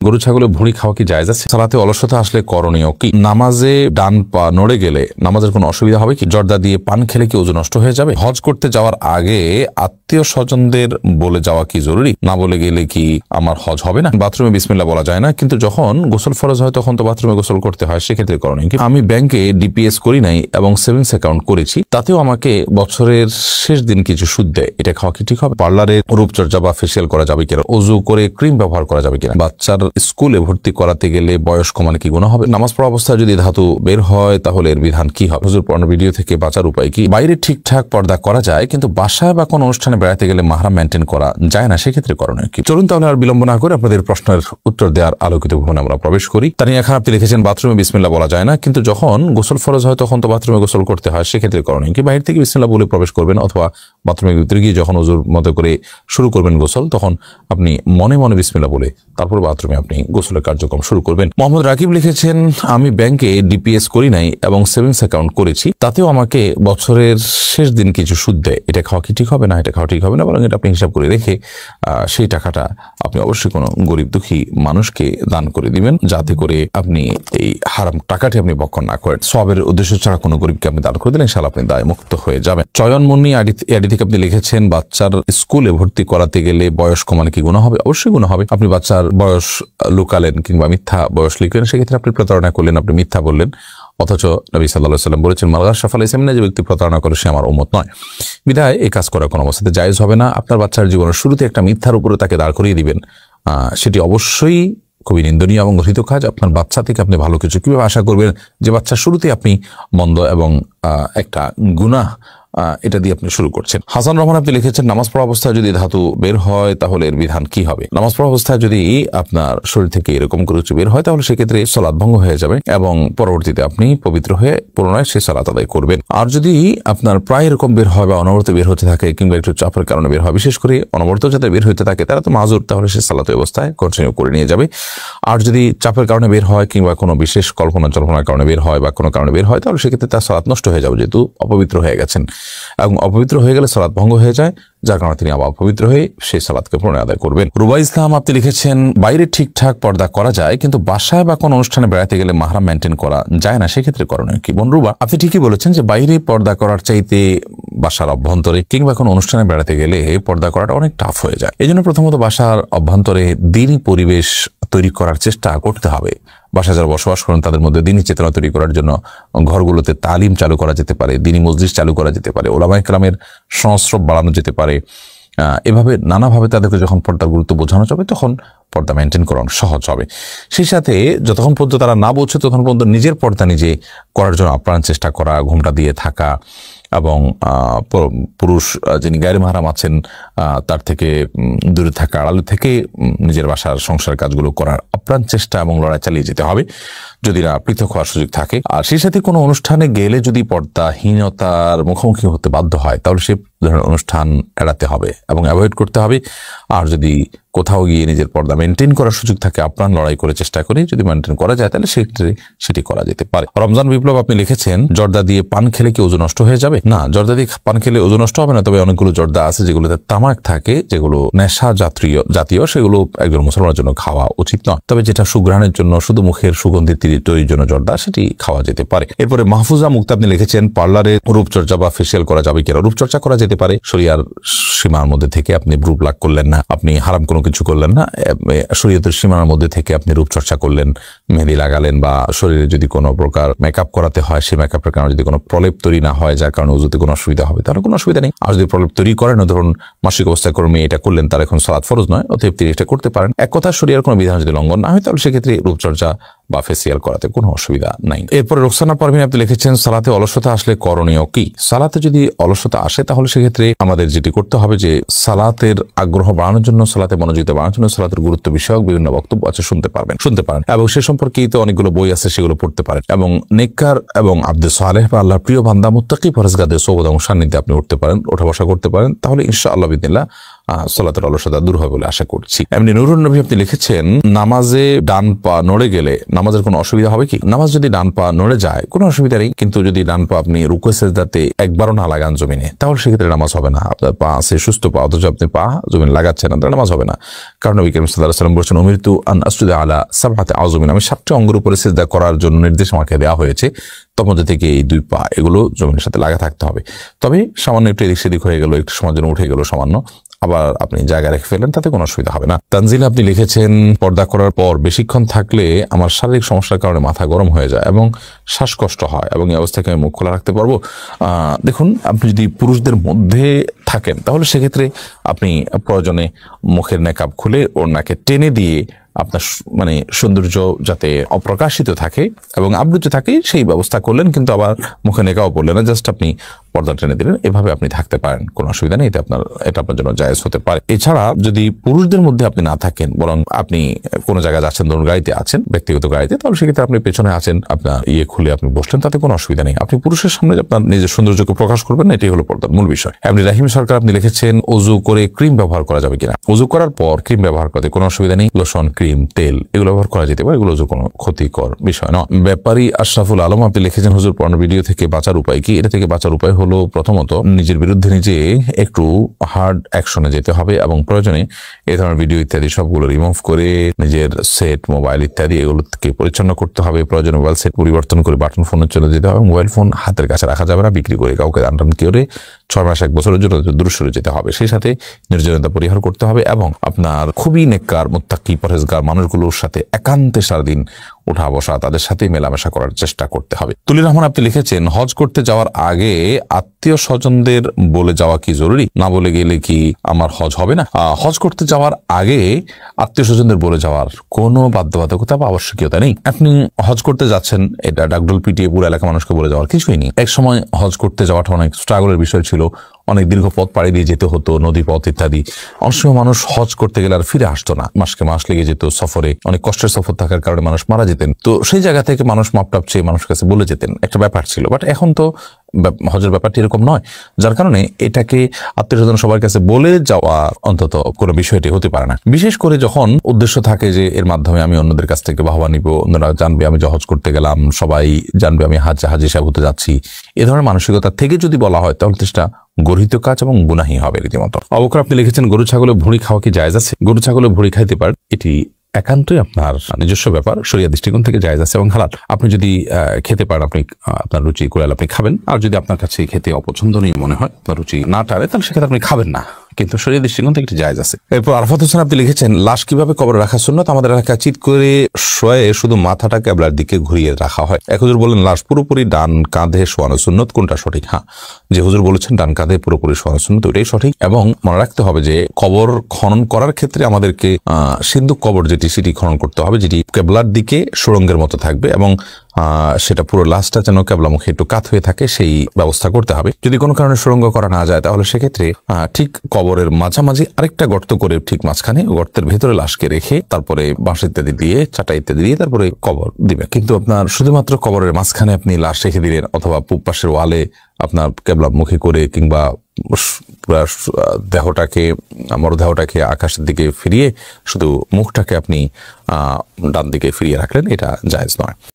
গরু ছাগলের ভুঁড়ি খাওয়া কি জায়েজ আছে? সালাতে অলসতা আসলে করণীয় কি? নামাজে ডান পা নড়ে গেলে নামাজের কোনো অসুবিধা হবে কি? জর্দা দিয়ে পান খেলে কি ওযু নষ্ট হয়ে যাবে? হজ করতে যাওয়ার আগে আত্মীয় স্বজনদের বলে যাওয়া কি জরুরি? না বলে গেলে কি আমার হজ হবে না? বাথরুমে বিসমিল্লাহ বলা যায় না, কিন্তু যখন গোসল ফরজ হয় তখন তো বাথরুমে গোসল করতে হয়, সেক্ষেত্রে করণীয় কি? আমি ব্যাংকে ডিপিএস করি নাই এবং সেভিংস অ্যাকাউন্ট করেছি, তাতেও আমাকে বছরের শেষ দিন কিছু সুদ দেয়, এটা খাওয়া কি ঠিক হবে? পার্লারে রূপচর্চা বা ফেসিয়াল করা যাবে কিনা? ওযু করে ক্রিম ব্যবহার করা যাবে কিনা? বাচ্চার স্কুলে ভর্তি করাতে গেলে বয়স কমালে কি গুনাহ হবে? নামাজ পড়া অবস্থায় যদি ধাতু বের হয় তাহলে এর বিধান কি হবে? হুজুর পড়ানো ভিডিও থেকে বাঁচার উপায় কি? বাইরে ঠিকঠাক পর্দা করা যায়, কিন্তু বাসায় বা কোনো অনুষ্ঠানে বেড়াতে গেলে মাহরাম মেনটেন করা যায় না, সেক্ষেত্রে করণীয় কি? চলুন তাহলে আর বিলম্ব না করে আপনাদের প্রশ্নের উত্তর দেওয়ার আলোকিত ভবনে আমরা প্রবেশ করি। তার নিয়ে এখন আপনি লিখেছেন বাথরুমে বিসমিল্লাহ বলা যায় না, কিন্তু যখন গোসল ফরজ হয় তখন তো বাথরুমে গোসল করতে হয়, সেক্ষেত্রে করণীয় কি? বাইরে থেকে বিসমিল্লাহ বলে প্রবেশ করবেন, অথবা বাথরুমের ভিতরে গিয়ে যখন ওযুর মতো করে শুরু করবেন গোসল, তখন আপনি মনে মনে বিসমিল্লাহ বলে তারপর বাথরুমে আপনি গোসলের কার্যক্রম শুরু করবেন। মোহাম্মদ রাকিব লিখেছেন আমি ব্যাংকে ডিপিএস করি নাই এবং সেভিংস অ্যাকাউন্ট করেছি, তাতেও আমাকে বছরের শেষ দিন কিছু সুদ দেয়, এটা খাওয়া কি ঠিক হবে না? এটা খাওয়া ঠিক হবে না, বরং এটা আপনি হিসাব করে রেখে সেই টাকাটা আপনি অবশ্যই কোনো গরিব দুঃখী মানুষকে দান করে দিবেন, যাতে করে আপনি এই হারাম টাকাটি আপনি বক্ষণ না করেন। সবের উদ্দেশ্য ছাড়া কোনো গরিবকে আপনি দান করে দিলেন, ইনশাআল্লাহ আপনি দায় মুক্ত হয়ে যাবেন। চয়ন মুন্নি আইডি থেকে আপনি লিখেছেন বাচ্চার স্কুলে ভর্তি করাতে গেলে বয়স কমালে কি গুনাহ হবে? অবশ্যই গুনাহ হবে। আপনি বাচ্চার বয়স লুকালেন কিংবা মিথ্যা বয়স লিখলেন, সেক্ষেত্রে আপনি প্রতারণা করলেন, আপনি মিথ্যা বললেন, অথচ নবী সাল্লাল্লাহু আলাইহি ওয়াসাল্লাম বলেছেন মালগাস সাফাল ইসলাম, যে ব্যক্তি প্রতারণা করে সে আমার উম্মত নয়। বিধায় এই কাজ করার কোনো অবস্থাতে জায়েজ হবে না। আপনার বাচ্চার জীবনের শুরুতে একটা মিথ্যার উপরে তাকে দাঁড় করিয়ে দিবেন, সেটি অবশ্যই খুবই নিন্দনীয় এবং ঘৃত কাজ। আপনার বাচ্চা থেকে আপনি ভালো কিছু কিভাবে আশা করবেন যে বাচ্চার শুরুতে আপনি মন্দ এবং একটা গুনাহ এটা দিয়ে আপনি শুরু করছেন। হাসান রহমান আপনি লিখেছেন নামাজ পড়া অবস্থায় যদি ধাতু বের হয় তাহলে এর বিধান কি হবে? নামাজ পড়া অবস্থায় যদি আপনার শরীর থেকে এরকম কিছু বের হয় তাহলে সেক্ষেত্রে সালাত ভঙ্গ হয়ে যাবে এবং পরবর্তীতে আপনি পবিত্র হয়ে পুনরায় সেই সালাত আদায় করবেন। আর যদি আপনার প্রায় এরকম বের হয় বা অনবরত বের হতে থাকে কিংবা একটু চাপের কারণে বের হয়, বিশেষ করে অনবরত যাতে বের হতে থাকে তারা তো মাযুর, তাহলে সে সালাত অবস্থায় কন্টিনিউ করে নিয়ে যাবে। আর যদি চাপের কারণে বের হয় কিংবা কোনো বিশেষ কল্পনা জল্পনার কারণে বের হয় বা কোনো কারণে বের হয়, তাহলে সেক্ষেত্রে তার সালাত নষ্ট হয়ে যাবে, যেহেতু অপবিত্র হয়ে গেছেন, এবং অপবিত্র হয়ে গেলে সালাত ভঙ্গ হয়ে যায়, যার কারণে তিনি আবার পবিত্র হয়ে সেই সালাতকে পুনরায় আদায় করবেন। রুবা ইসলাম আপনি লিখেছেন বাইরে ঠিকঠাক পর্দা করা যায়, কিন্তু বাসায় বা কোনো অনুষ্ঠানে বেড়াতে গেলে মাহরাম মেনটেন করা যায় না, সেক্ষেত্রে করণীয় কি? বোন রুবা, আপনি ঠিকই বলেছেন যে বাইরে পর্দা করার চাইতে বাসার অভ্যন্তরে কিংবা কোনো অনুষ্ঠানে বেড়াতে গেলে পর্দা করাটা অনেক টাফ হয়ে যায়। এই জন্য প্রথমত বাসার অভ্যন্তরে দ্বীনি পরিবেশ তৈরি করার চেষ্টা করতে হবে। বাসায় যারা বসবাস করেন তাদের মধ্যে দ্বীনি চেতনা তৈরি করার জন্য ঘরগুলোতে তালিম চালু করা যেতে পারে, দ্বীনি মজলিস চালু করা যেতে পারে, ওলামায়ে কেরামের সংস্রব বাড়ানো যেতে পারে। এভাবে নানাভাবে তাদেরকে যখন পর্দার গুরুত্ব বোঝানো যাবে তখন পর্দা মেনটেন করা সহজ হবে। সেই সাথে যতক্ষণ পর্যন্ত তারা না বোঝে ততক্ষণ পর্যন্ত নিজের পর্দা নিজে করার জন্য আপ্রাণ চেষ্টা করা, ঘোমটা দিয়ে থাকা এবং পুরুষ যিনি গায়রে মাহরাম আছেন তার থেকে দূরে থাকা, আড়ালে থেকে নিজের বাসার সংসার কাজগুলো করার আপ্রাণ চেষ্টা এবং লড়াই চালিয়ে যেতে হবে যদি না পৃথক হওয়ার সুযোগ থাকে। আর সেই সাথে কোনো অনুষ্ঠানে গেলে যদি পর্দাহীনতার মুখোমুখি হতে বাধ্য হয় তাহলে সে ধরনের অনুষ্ঠান এড়াতে হবে এবং অ্যাভয়েড করতে হবে। আর যদি কোথাও গিয়ে নিজের পর্দা মেনটেন করার সুযোগ থাকে, আপ্রাণ লড়াই করে চেষ্টা করে যদি মেনটেন করা যায় তাহলে সেটি করা যেতে পারে। রমজান বিপ্লব আপনি লিখেছেন জর্দা দিয়ে পান খেলে কি ওযু নষ্ট হয়ে যাবে? না, জর্দা দিয়ে পান খেলে ওযু নষ্ট হবে না, তবে অনেকগুলো জর্দা আছে যেগুলোতে তামাক থাকে, যেগুলো নেশা জাতীয়, সেগুলো একজন মুসলমানের জন্য খাওয়া উচিত নয়। তবে যেটা সুঘ্রাণের জন্য, শুধু মুখের সুগন্ধি তৈরির জন্য জর্দা, সেটি খাওয়া যেতে পারে। এরপরে মাহফুজা মুক্তা আপনি লিখেছেন পার্লারে রূপচর্চা বা ফেসিয়াল করা যাবে কিনা? রূপচর্চা করা যেতে পারে শরিয়ার সীমার মধ্যে থেকে। আপনি ব্রু প্লাক করলেন না, আপনি হারাম কোনো কিছু করলেন না, শরীয়তের সীমার মধ্যে থেকে আপনি রূপচর্চা করলেন, মেহেদি লাগালেন, বা শরীরে যদি কোনো প্রকার মেকআপ করাতে হয় সেই মেকআপের কারণে যদি কোনো প্রলেপ তৈরি না হয় যার কারণে ওযুতে কোনো অসুবিধা হবে, তাহলে কোনো অসুবিধা নেই। আর যদি প্রলেপ তৈরি করেন, ধরুন মাসিক অবস্থায় কর্মী এটা করলেন, তার এখন সালাত ফরজ নয়, অতএব তিনি এটা করতে পারেন। এক কথা শরিয়ার কোনো বিধান যদি লঙ্ঘন না হয় তাহলে সেক্ষেত্রে রূপচর্চা বা ফেসিয়াল করাতে কোনো অসুবিধা নাই। এরপরে রোকসানা পারভিন আপনি লিখেছেন সালাতে অলসতা আসলে করণীয় কি? সালাতে যদি অলসতা আসে তাহলে সেক্ষেত্রে আমাদের যেটি করতে হবে যে সালাতের আগ্রহ বাড়ানোর জন্য, সালাতে মনোযোগিতা বাড়ানোর জন্য সালাতের গুরুত্ব বিষয়ক বিভিন্ন বক্তব্য আছে, শুনতে পারেন এবং সে সম্পর্কিত অনেকগুলো বই আছে, সেগুলো পড়তে পারেন এবং নেককার এবং আব্দে সালেহ বা আল্লাহর প্রিয় বান্দা মুত্তাকি পরহেজগারদের সোহবত এবং সান্নিধ্যে আপনি উঠতে পারেন, ওঠা বসা করতে পারেন, তাহলে ইনশাআল্লাহ বিদিনিল্লাহ সালাতের অলসতা দূর হবে বলে আশা করছি। এমনি নুরুন নবী আপনি লিখেছেন, নামাজে ডান পা নড়ে গেলে নামাজের কোনো অসুবিধা হবে কি? নামাজ যদি ডান পা নড়ে যায় কোনো অসুবিধা নেই, কিন্তু যদি ডান পা আপনি রুকু সিজদাতে একবারও না লাগান জমিনে, তাহলে সেক্ষেত্রে নামাজ হবে না। আপনার পা আছে সুস্থ পা, অথচ আপনি পা জমিনে লাগাচ্ছেন না, নামাজ হবে না। কারণ নবী করিম সাল্লাল্লাহু আলাইহি ওয়াসাল্লাম বলেছেন, উমিরতু আন আসজুদা আলা সাবআতি আযমিন, আমি 7টি অঙ্গের উপরে সিজদা করার জন্য নির্দেশ আমাকে দেওয়া হয়েছে। তখন থেকে এই 2 পা এগুলো জমিনের সাথে লাগা থাকতে হবে। তবে সামান্য একটু এদিক সেদিক হয়ে গেল, একটু সময়ের জন্য উঠে গেল সামান্য, আবার আপনি জায়গায় রেখে ফেলেন, তাতে কোনো অসুবিধা হবে না। তানজিলা আপনি লিখেছেন, পর্দা করার পর বেশিক্ষণ থাকলে আমার শারীরিক সমস্যার কারণে মাথা গরম হয়ে যায় এবং শ্বাসকষ্ট হয়, এবং এই অবস্থাকে আমি মুখ খোলা রাখতে পারবো? দেখুন, আপনি যদি পুরুষদের মধ্যে থাকেন তাহলে সেক্ষেত্রে আপনি প্রয়োজনে মুখের নেকাব খুলে ওড়নাকে টেনে দিয়ে আপনার মানে সৌন্দর্য যাতে অপ্রকাশিত থাকে এবং আবৃত থাকে সেই ব্যবস্থা করলেন, কিন্তু আবার মুখে নেকাও পড়লেন না, জাস্ট আপনি পর্দা টেনে দিলেন। এভাবে আপনি থাকতে পারেন, কোনো অসুবিধা নেই, এটা আপনার জন্য জায়েজ হতে পারে। এছাড়া যদি পুরুষদের মধ্যে আপনি না থাকেন, বরং আপনি কোনো জায়গায় যাচ্ছেন, ধরুন গাড়িতে আছেন, ব্যক্তিগত গাড়িতে, তাহলে সেক্ষেত্রে আপনি পেছনে আছেন, আপনার খুলে আপনি বসলেন, তাতে কোনো অসুবিধা নেই। আপনি পুরুষের সামনে আপনার নিজের সৌন্দর্যকে প্রকাশ করবেন না, এটাই হলো পর্দার মূল বিষয়। এমনি রাহিম সরকার আপনি লিখেছেন, ওযু করে ক্রিম ব্যবহার করা যাবে কিনা? ওযু করার পর ক্রিম ব্যবহার করতে কোনো অসুবিধা নেই। লোশন, ক্রিম, তেল এগুলো ব্যবহার করা যেতে পারে, এগুলো কোনো ক্ষতিকর বিষয় নয়। ব্যাপারী আশরাফুল আলম আপনি লিখেছেন, হুজুর পর্নো ভিডিও থেকে বাঁচার উপায় কি? এটা থেকে বাঁচার উপায় হলো, প্রথমত নিজের বিরুদ্ধে নিজে একটু হার্ড অ্যাকশনে যেতে হবে এবং প্রয়োজনে এই ধরনের ভিডিও ইত্যাদি সবগুলো রিমুভ করে নিজের সেট, মোবাইল ইত্যাদি এগুলোকে পরিচ্ছন্ন করতে হবে। প্রয়োজনে মোবাইল সেট পরিবর্তন করে বাটন ফোনে চলে যেতে হবে। মোবাইল ফোন হাতের কাছে রাখা যাবে না, বিক্রি করে কাউকে দান করে 6 মাস 1 বছরের জন্য দূরে সরে যেতে হবে। সেই সাথে নির্জনতা পরিহার করতে হবে এবং আপনার খুবই নেককার, মুত্তাকি, পরহেজগার মানুষগুলোর সাথে একান্তে সারাদিন উঠা বসা, তাদের সাথে মেলামেশা করার চেষ্টা করতে হবে। তুলির রহমান আপনি লিখেছেন, হজ করতে যাওয়ার আগে আত্মীয় স্বজনদের বলে যাওয়া কি জরুরি? না বলে গেলে কি আমার হজ হবে না? হজ করতে যাওয়ার আগে আত্মীয় স্বজনদের বলে যাওয়ার কোনো বাধ্যবাধকতা বা আবশ্যকীয়তা নেই। আপনি হজ করতে যাচ্ছেন, এটা ডাকডোল পিটিয়ে পুরো এলাকা মানুষকে বলে যাওয়ার কিছুই নেই। এক সময় হজ করতে যাওয়াটা অনেক স্ট্রাগলের বিষয় ছিল, অনেক দীর্ঘ পথ পাড়ি দিয়ে যেতে হতো, নদী পথ ইত্যাদি। অনেক সময় মানুষ হজ করতে গেলে আর ফিরে আসতো না, মাসকে মাস লেগে যেত সফরে, অনেক কষ্টের সফর থাকার কারণে মানুষ মারা যেতেন। তো সেই জায়গা থেকে মানুষ মাপটাপ চেয়ে মানুষের কাছে বলে যেতেন, একটা ব্যাপার ছিল। বাট এখন তো হজের ব্যাপারটি এরকম নয়, যার কারণে এটাকে আত্মীয় স্বজন সবার কাছে বলে যাওয়া অন্তত কোনো বিষয়টি হতে পারে না। বিশেষ করে যখন উদ্দেশ্য থাকে যে এর মাধ্যমে আমি অন্যদের কাছ থেকে বাহবা নিব, অন্যরা জানবে আমি হজ করতে গেলাম, সবাই জানবে আমি হাজি সাহেব হতে যাচ্ছি, এ ধরনের মানসিকতা থেকে যদি বলা হয় তাহলে চেষ্টা গর্হিত কাজ এবং গুনাহি হবে রীতিমতো। অবকর আপনি লিখেছেন, গরু ছাগলের ভুঁড়ি খাওয়া কি জায়েজ আছে? গরু ছাগলের ভুঁড়ি খাইতে পারেন, এটি একান্তই আপনার নিজস্ব ব্যাপার, শরিয়া দৃষ্টিকোণ থেকে জায়েজ আছে এবং হালাল। আপনি যদি খেতে পারেন, আপনি আপনার রুচি করে আপনি খাবেন, আর যদি আপনার কাছে খেতে অপছন্দনীয় মনে হয়, আপনার রুচি না টানে, তাহলে সেক্ষেত্রে আপনি খাবেন না, কিন্তু শরীর দৃষ্টিকোণ থেকে একটি জায়েজ আছে। এরপর আরাফাত হোসেন আপনি লিখেছেন, লাশ কিভাবে কবরে রাখা সুন্নাত? আমাদের এলাকায় চিৎ করে শোয়ে শুধু মাথাটা কেবলার দিকে ঘুরিয়ে রাখা হয়। এক হুজুর বলেন, লাশ পুরোপুরি ডান কাঁধে শোয়ানো সুন্নত, কোনটা সঠিক? হ্যাঁ, যে হুজুর বলেছেন ডান কাঁধে পুরোপুরি শোয়ানো সুন্নত, ওইটাই সঠিক। এবং মনে রাখতে হবে যে কবর খনন করার ক্ষেত্রে আমাদেরকে সিন্ধুক কবর যেটি, সেটি খনন করতে হবে, যেটি কেবলার দিকে সুড়ঙ্গের মতো থাকবে এবং সেটা পুরো লাশটা যেন কেবলামুখী একটু কাত হয়ে থাকে সেই ব্যবস্থা করতে হবে। যদি কোনো কারণে সুড়ঙ্গ করা না যায় তাহলে সেক্ষেত্রে ঠিক কবরের মাঝামাঝি আরেকটা গর্ত করে ঠিক মাঝখানে গর্তের ভেতরে লাশকে রেখে তারপরে বাঁশ ইত্যাদি দিয়ে, চাটা ইত্যাদি দিয়ে তারপরে কবর দিবে। কিন্তু আপনার শুধুমাত্র কবরের মাঝখানে আপনি লাশ রেখে দিলেন, অথবা পূব পাশের ওয়ালে আপনার কেবলামুখী করে, কিংবা পুরা দেহটাকে, মরদেহটাকে আকাশের দিকে ফিরিয়ে শুধু মুখটাকে আপনি ডান দিকে ফিরিয়ে রাখলেন, এটা জায়েজ নয়।